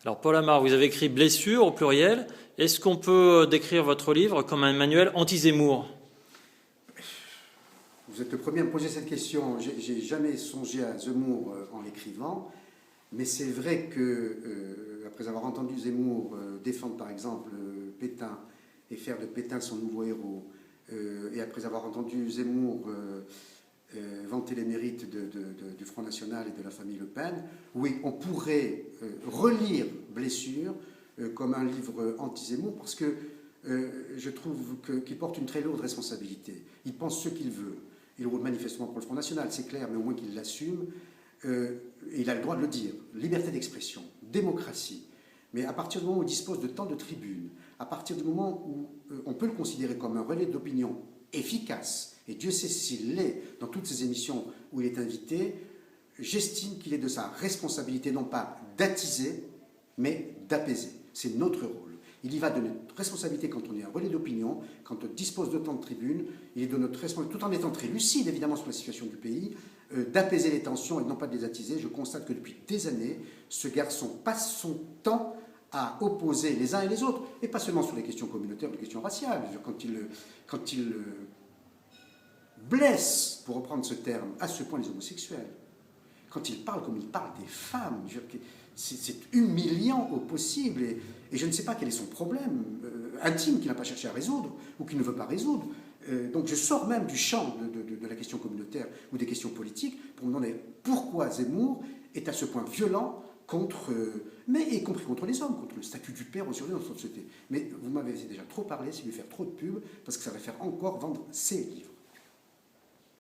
Alors Paul Amar, vous avez écrit Blessure au pluriel. Est-ce qu'on peut décrire votre livre comme un manuel anti-Zemmour? Vous êtes le premier à me poser cette question. J'ai jamais songé à Zemmour en l'écrivant, mais c'est vrai que, après avoir entendu Zemmour défendre par exemple Pétain et faire de Pétain son nouveau héros, et après avoir entendu Zemmour vanter les mérites du Front National et de la famille Le Pen, oui, on pourrait relire Blessure comme un livre anti-Zemmour, parce que je trouve qu'il porte une très lourde responsabilité. Il pense ce qu'il veut. Il roule manifestement pour le Front National, c'est clair, mais au moins qu'il l'assume. Il a le droit de le dire. Liberté d'expression, démocratie. Mais à partir du moment où il dispose de tant de tribunes, à partir du moment où on peut le considérer comme un relais d'opinion efficace, et Dieu sait s'il l'est dans toutes ces émissions où il est invité, j'estime qu'il est de sa responsabilité non pas d'attiser, mais d'apaiser. C'est notre rôle. Il y va de notre responsabilité quand on est un relais d'opinion, quand on dispose de tant de tribunes, il est de notre responsabilité, tout en étant très lucide évidemment sur la situation du pays, d'apaiser les tensions et non pas de les attiser. Je constate que depuis des années, ce garçon passe son temps à opposer les uns et les autres, et pas seulement sur les questions communautaires, les questions raciales. Quand il blesse, pour reprendre ce terme, à ce point les homosexuels, quand il parle comme il parle des femmes, c'est humiliant au possible, et je ne sais pas quel est son problème intime qu'il n'a pas cherché à résoudre, ou qu'il ne veut pas résoudre. Donc je sors même du champ de la question communautaire ou des questions politiques pour me demander pourquoi Zemmour est à ce point violent contre, mais y compris contre les hommes, contre le statut du père aujourd'hui dans notre société. Mais vous m'avez déjà trop parlé, c'est lui faire trop de pub, parce que ça va faire encore vendre ses livres.